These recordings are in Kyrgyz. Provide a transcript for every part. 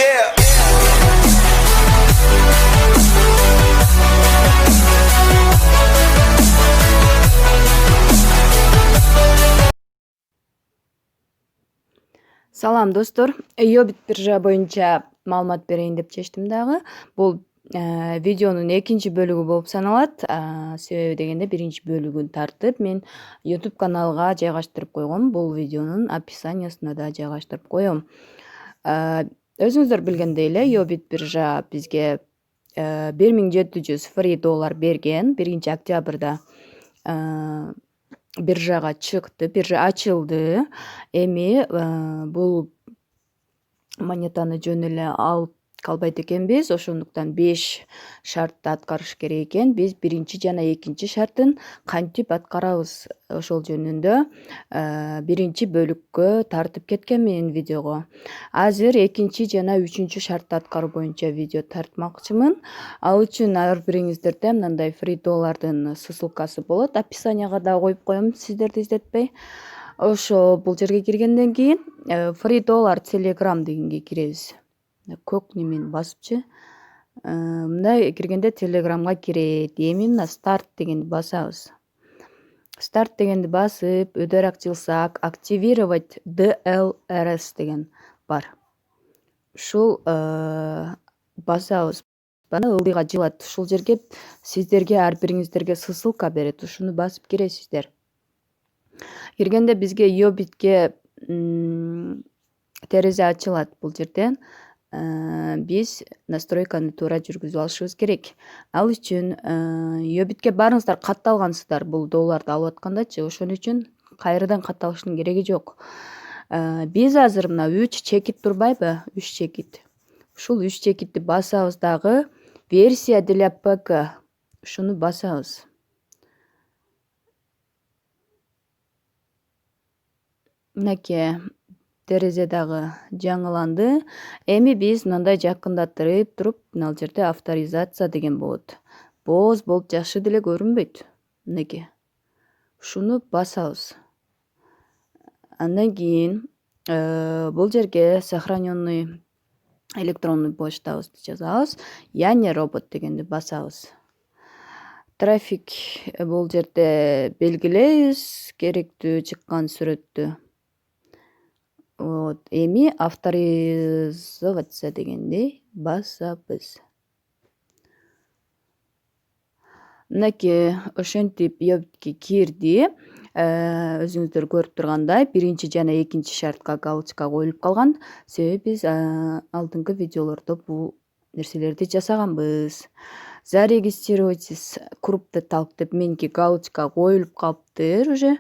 Yeah. Салам достор, Йобит биржа боюнча маалымат берейин деп чечтим дагы. Бул видеонун экинчи бөлүгү болуп саналат. Себеби дегенде биринчи бөлүгүн тартып мен YouTube каналга жайгаштырып койгом. Бул видеонун описаниясына да жайгаштырып коем. Өзүңүздөр билгендей эле Йобит биржа бизге $1700 free доллар берген 1-октябрда биржага чыкты, биржа ачылды. Эми бул монетаны жөн эле алып калбайт экенбиз, ошондуктан 5 шартты аткарыш керек экен. Биз биринчи жана экинчи шартын кантип аткарабыз ошол жөнүндө биринчи бөлүккө тартып кеткенмин видеого. Азыр экинчи жана үчүнчү шартты аткаруу боюнча видео тартмакчымын. Ал үчүн ар бириңиздерде мындай free доллардын ссылкасы болот. Описанияга да коюп коем, сиздерди издетпей. Ошо бул жерге киргенден кийин free доллар Telegram дегенге киребиз. Көк немени басыпчы. Мындай киргенде Telegramга кирет. Эми мына старт дегенди басабыз. Старт дегенди басып, өдөр ачылсак, активировать DLRS деген бар. Ушул басабыз. Бана ылдыйга жылат. Ушул жерге сиздерге ар бириңиздерге ссылка берет. Ушуну басып киресиздер. Киргенде бизге Йобитке терезе ачылат бул жерден. Биз настройканы туура жүргүзүп алышыбыз керек. Ал үчүн Йобитке барыңыздар, катталгансыздар бул долларды алып аткандачы. Ошон үчүн кайрадан катталыштын кереги жок. Биз азыр мына 3 чекит турбайбы? 3 чекит. Ушул 3 чекитти басабыз дагы. Версия для ПК. Ушуну басабыз. Мынакей терезе дагы жаңыланды. Эми биз мындай жакындатырып туруп, мына жерде авторизация деген болот. Боз болуп жакшы деле көрүнбөйт. Мынакей. Ушуну басабыз. Андан кийин бул жерге сохраненный электронный почтабызды жазабыз. Я не робот дегенди басабыз. Трафик бул жерде белгилейбиз керектүү чыккан сүрөттү. Вот, эми авторизоваться дегенди басабыз. Мынакей ошентип Йобитке кирди. Өзүңүздөр көрүп тургандай, биринчи жана экинчи шартка галочка коюлуп калган. Себеби биз алдыңкы видеолордо бул нерселерди жасаганбыз. Зарегистрируйтесь крупный талк деп меники галочка коюлуп калыптыр уже.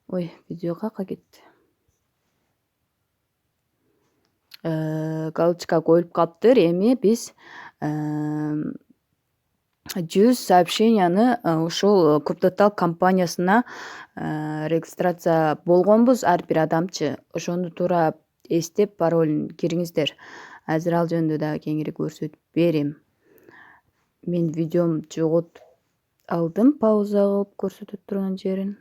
Ой, видео кака кетти. Галочка коюлуп калыптыр. Эми биз 100 сообщенияны ушул Круптотал компаниясына регистрация болгонбуз ар бир адамчы. Ошону туура эстеп паролун кириңиздер. Азыр ал жөнүндө дагы кеңири көрсөтүп берем. Мен видеом жоготуп алдым, пауза кылып көрсөтүп турган жерин.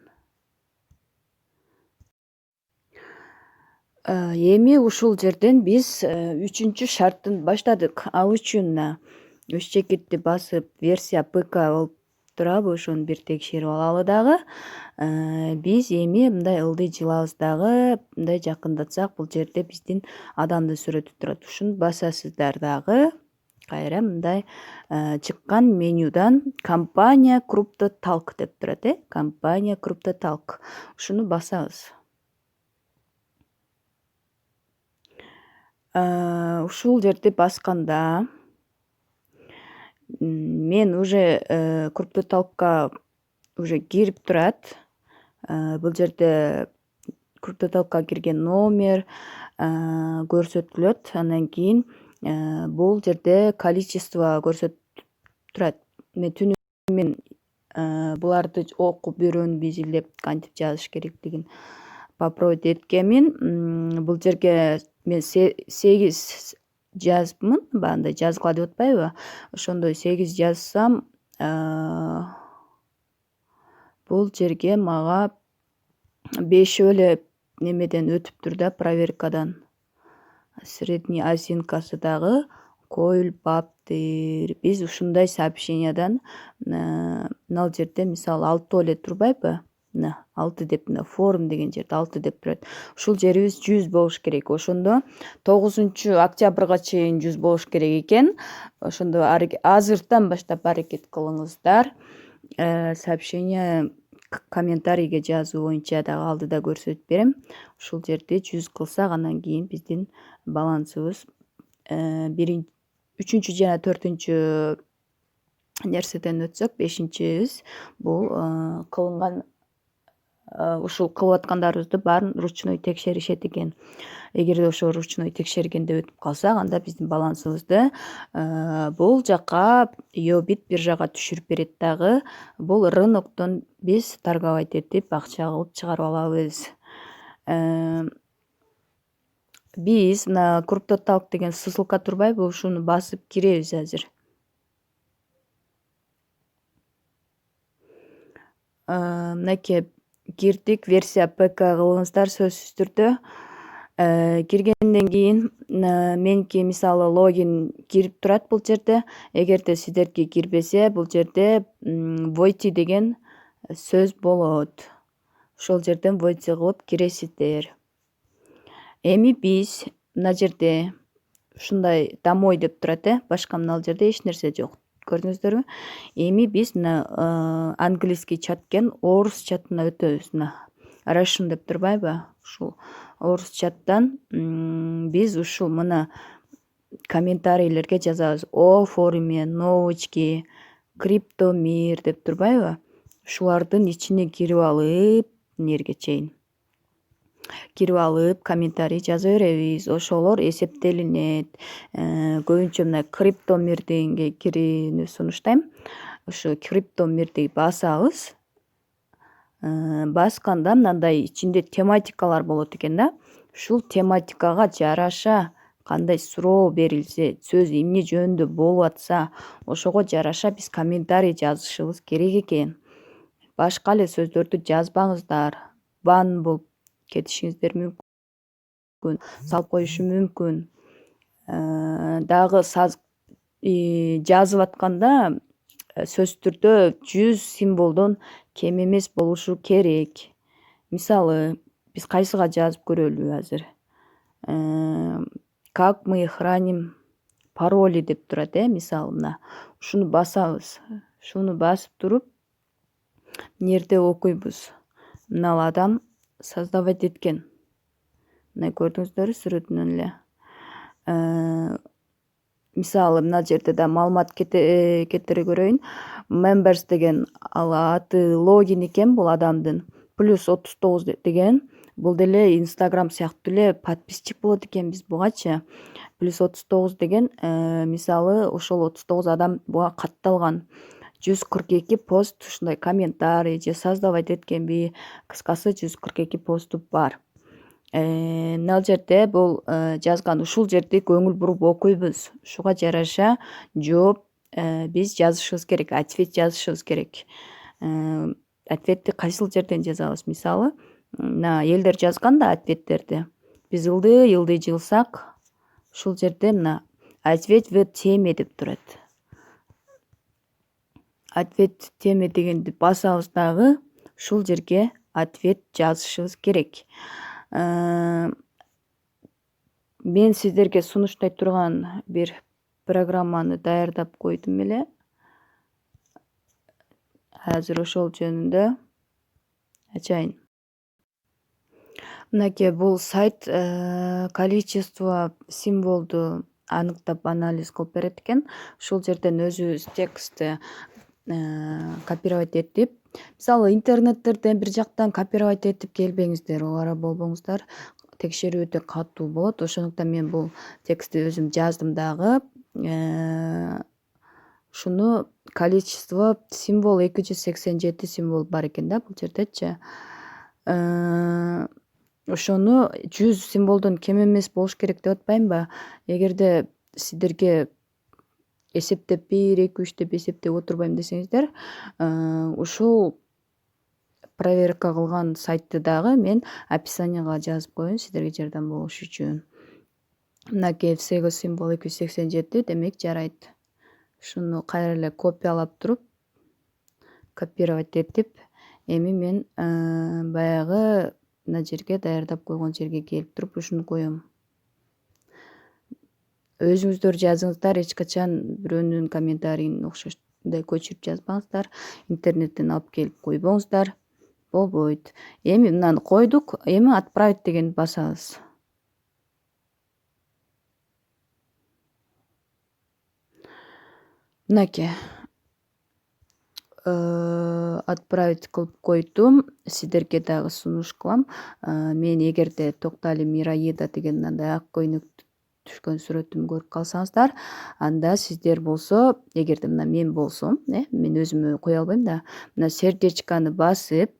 Эми ушул жерден биз 3-чү шарттын баштадык. Ал үчүн 3 чекитти басып версия ПК болуп турабы, ошону бир текшерип алалы дагы. Биз эми мындай ылдый жылабыз дагы, мындай жакындатсак бул жерде биздин адамдын сүрөтү турат. Ушуну басасыздар дагы. Кайра мындай чыккан менюдан компания Круптоталк деп турат, компания Круптоталк. Ушуну басабыз. Ушул жерди басканда мен уже Круптоталкка уже кирип турат. Бул жерде Круптоталкка кирген номер көрсөтүлөт. Андан кийин бул жерде количество көрсөтүп турат. Мен түнү мен буларды окуп үйрөнүп изилдеп кантип жазыш керектигин попробовать эткенмин. Бул жерге мен 8 жазыпмын. Баандай жазгыла деп атпайбы? Ошондой 8 жазсам, бул жерге мага 5 эле немеден өтүптүр да, проверкадан. средний осинкасы дагы коюлбаптыр. Биз ушундай сообщениядан мына жерде мисалы 6 эле турбайбы? Мына 6 деп, мына форум деген жерде 6 деп турат. Ушул жерибиз 100 болуш керек. Ошондо 9-октябрга чейин 100 болуш керек экен. Ошондо азыртан баштап аракет кылыңыздар. Сообщение комментарийге жазуу боюнча дагы алдыда көрсөтүп берем. Ушул жерде 100 кылсак, андан кийин биздин балансыбыз 3 жана 4 нерседен өтсөк, 5-биз бул кылынган ушул кылып аткандарыбызды баарын ручной текшеришет экен. Эгерде ошо ручной текшергенде өтүп калсак, анда биздин балансыбызды бул жака Йобит биржага түшүрүп берет дагы. Бул рыноктон биз торговать этип акча кылып чыгарып алабыз. Биз мына CryptoTalk деген ссылка турбайбы? Ушуну басып киребиз азыр. Мынакей кирдик, версия ПК кылыңыздар сөзсүз түрдө. Киргенден кийин меники мисалы логин кирип турат бул жерде. Эгерде сиздерге кирбесе, бул жерде войти деген сөз болот. Ошол жерден войти кылып киресиздер. Эми биз мына жерде ушундай домой деп турат, башка мына жерде эч нерсе жок. Көрдүңүздөрбү? Эми биз мына английский чаткен орус чатына өтөбүз. Мына Russian деп турбайбы? Ушул орус чаттан биз ушул мына комментарийлерге жазабыз. О форуме, новочки, криптомир деп турбайбы? Ушулардын ичине кирип алып, нерге чейин кирип алып, комментарий жаза беребиз. Ошолор эсептелинет. Көбүнчө мына криптомир дегенге кирүүнү сунуштайм. Ошо криптомирди басабыз. Басканда мындай ичинде тематикалар болот экен да. Ушул тематикага жараша кандай суроо берилсе, сөз эмне жөнүндө болуп атса, ошого жараша биз комментарий жазышыбыз керек экен. Башка эле сөздөрдү жазбаңыздар. Бан болуп кетишиңиздер мүмкүн, салып коюшу мүмкүн. Дагы жазып атканда сөзсүз түрдө 100 символдон кем эмес болушу керек. Мисалы, биз кайсыга жазып көрөлү азыр? Как мы храним пароли деп турат, мисалы мына. Ушуну басабыз. Ушуну басып туруп, нерде окуйбуз. Мына адам создавать эткен. Мына көрдүңүздөрбү сүрөтүнөн эле. Мисалы мына жерде да маалымат кетире көрөйүн. Members деген ал аты логин экен бул адамдын. Плюс 39 деген бул деле Instagram сыяктуу эле подписчик болот экен биз бугачы. Плюс 39 деген мисалы ошол 39 адам буга катталган. 142 пост ушундай комментарий же создавать эткенби, кыскасы 142 посту бар. Мына жерде бул жазган, ушул жерди көңүл буруп окуйбуз. Ушуга жараша жооп биз жазышыбыз керек, ответ жазышыбыз керек. Ответти кайсыл жерден жазабыз? Мисалы, мына элдер жазган да ответтерди. Биз ылдый жылсак, ушул жерде мына ответ в теме деп турат. Ответ в теме дегенди басабыз дагы, ушул жерге ответ жазышыбыз керек. Мен сиздерге сунуштай турган бир программаны даярдап койдум эле. Азыр ошол жөнүндө ачайын. Мынакей бул сайт количество символду аныктап анализ кылып берет экен. Ушул жерден өзүбүз текстти копировать этип, мисалы интернеттерден бир жактан копировать этип келбеңиздер, убара болбоңуздар. Текшерүү өтө катуу болот. Ошондуктан мен бул текстти өзүм жаздым дагы. Ушуну количество символ 287 символ бар экен да бул жердечи. Ошону 100 символдон кем эмес болуш керек деп атпаймынбы? Эгерде сиздерге эсептеп 1, 2, 3 деп эсептеп отурбайм десеңиздер, ушул проверка кылган сайтты дагы мен описанияга жазып коеюн, сиздерге жардам болуш үчүн. Мынакей всего символ 287, демек жарайт. Ушуну кайра эле копиялап туруп, копировать этип, эми мен баягы мына жерге даярдап койгон жерге келип туруп ушуну коём. Өзүңүздөр жазыңыздар, эч качан бирөөнүн комментарийин окшоштой көчүрүп жазбаңыздар, интернеттен алып келип койбоңуздар, болбойт. Эми мынаны койдук, эми отправить дегенди басабыз. Мынакей отправить кылып койдум. Сиздерге дагы сунуш кылам. Мен эгерде Токтали Мираида деген мындай ак көйнөктү түшкөн сүрөтүмдү көрүп калсаңыздар, анда сиздер болсо, эгерде мына мен болсом, мен өзүмө кое албайм да, мына сердечканы басып,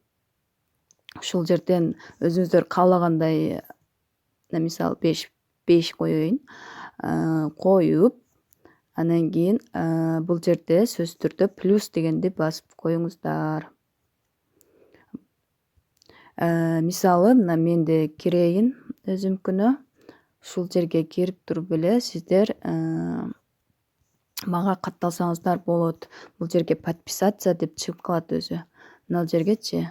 ушул жерден өзүңүздөр каалагандай, мисалы 5 коеюн, коюп, анан кийин бул жерде сөзсүз түрдө плюс дегенди басып коюңуздар. Мисалы мына менде кирейин өзүмкүнө, ушул жерге кирип туруп эле сиздер мага катталсаңыздар болот. Бул жерге подписаться деп чыгып калат өзү. Мына жергечи,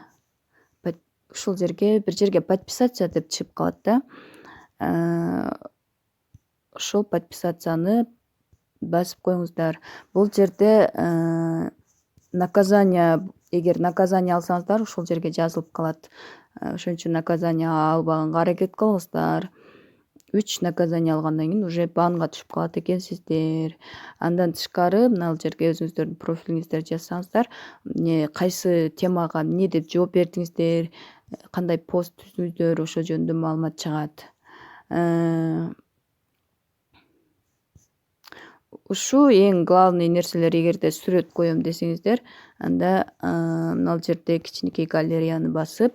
ушул жерге бир жерге подписаться деп чыгып калат да. Ошол подписацияны басып коюңуздар. Бул жерде наказание, эгер наказание алсаңыздар, ушул жерге жазылып калат. Ошон үчүн наказание албаганга аракет кылыңыздар. 3 наказание алгандан кийин уже банга түшүп калат экенсиздер. Андан тышкары мына жерге өзүңүздөрдүн профилиңиздерди жазсаңыздар, кайсы темага эмне деп жооп бердиңиздер, кандай пост түздүңүздөр, ошол жөнүндө маалымат чыгат. Ушу эң главный нерселер. Эгерде сүрөт коем десеңиздер, анда мына жерде кичинекей галереяны басып,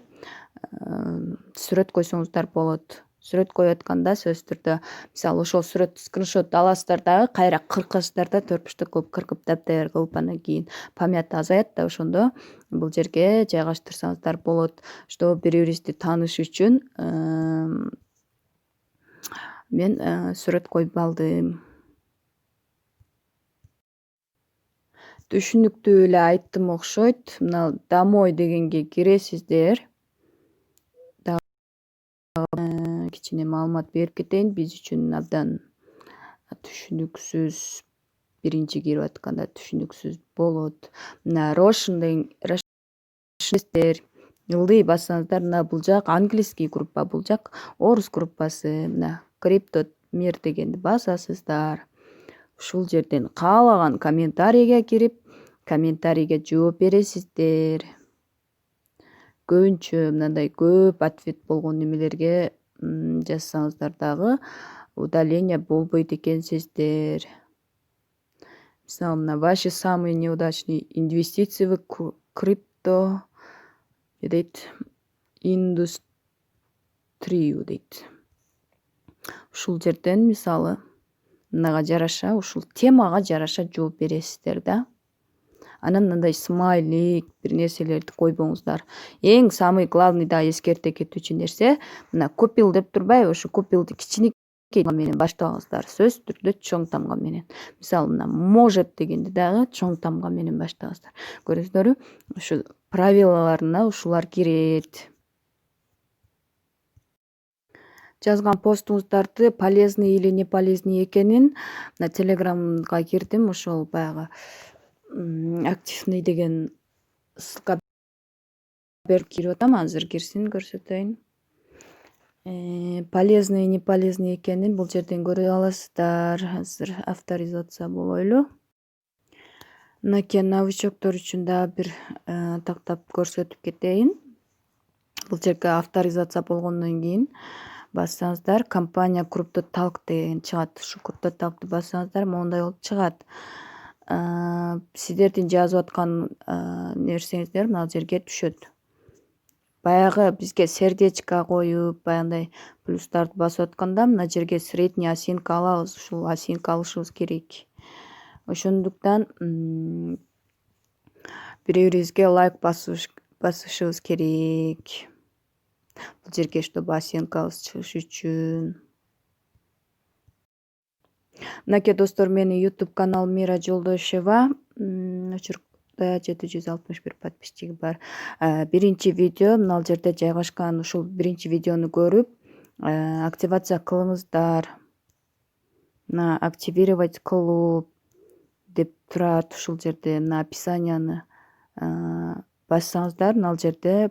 сүрөт койсоңуздар болот. Сүрөт коюп атканда сөзсүз түрдө, мисалы ошол сүрөттү скриншот аласыздар дагы, кайра кыркасыздар да, төртбуштук кылып кыркып таптаяр кылып, анан кийин памята азаят да, ошондо бул жерге жайгаштырсаңыздар болот. Что бири бирибизди тааныш үчүн мен сүрөт коюп алдым. Түшүнүктүү эле айттым окшойт. Мына домой дегенге киресиздер. Кичине маалымат берип кетейин, биз үчүн абдан түшүнүксүз, биринчи кирип атканда түшүнүксүз болот. Мына Рошндер ылдый бассаңыздар, мына бул жак английский группа, бул жак орус группасы. Мына Крипто мир дегенди басасыздар. Ушул жерден каалаган комментарийге кирип, комментарийге жооп бересиздер. Көбүнчө мындай көп ответ болгон немелерге жазсаңыздар дагы удаление болбойт экенсиздер. Мисалы мына ваши самые неудачные инвестиции в крипто дейт, индустрию дейт. Ушул жерден мисалы мынага жараша, ушул темага жараша жооп бересиздер да. Анан мындай смайлик бир нерселерди койбоңуздар. Эң самый главный да эскерте кетүүчү нерсе, мына купил деп турбайбы, ошо купилди кичинекей менен баштабаңыздар, сөзсүз түрдө чоң тамга менен. Мисалы мына может дегенди дагы чоң тамга менен баштаңыздар. Көрдүңүздөрбү? Ушу правилаларына ушулар кирет. Жазган постуңуздарды полезный или не полезный экенин мына Телеграмга кирдим, ошол баягы активный деген ссылка берип кирип атам, азыр кирсин көрсөтөйүн. Полезный, не полезный экенин бул жерден көрө аласыздар. Азыр авторизация болойлу. Мынакей новичоктор үчүн дагы бир тактап көрсөтүп кетейин. Бул жерге авторизация болгондон кийин бассаңыздар, компания Крипто Talk деген чыгат. Ушу Крипто Talk'ты бассаңыздар, моундай болуп чыгат. Сиздердин жазып аткан нерсеңиздер мына жерге түшөт. Баягы бизге сердечко коюп, баягындай плюстарды басып атканда мына жерге средний оценка алабыз. Ушул оценка алышыбыз керек. Ошондуктан бири-бирибизге лайк басышыбыз керек. Бул жерге чтобы оценкабыз чыгыш үчүн. Мынакей достор, менин YouTube каналым Мира Жолдошева. Очеркта 761 подписчиги бар. Биринчи видео мына жерде жайгашкан. Ушул биринчи видеону көрүп активация кылыңыздар. Мына активировать кылуу деп турат ушул жерде. Мына описанияны бассаңыздар, мына жерде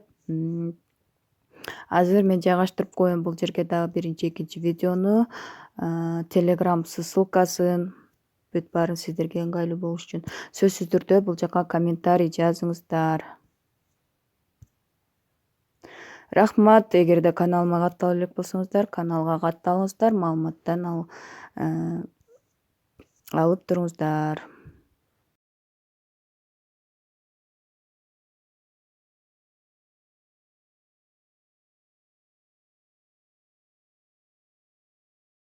азыр мен жайгаштырып коеюн бул жерге дагы биринчи, экинчи видеону, Telegram ссылкасын. Бүт баарын сиздерге ыңгайлуу болуш үчүн сөзсүз түрдө бул жака комментарий жазыңыздар. Рахмат. Эгерде каналыма каттала элек болсоңуздар, каналга катталыңыздар, маалыматтан алып туруңуздар.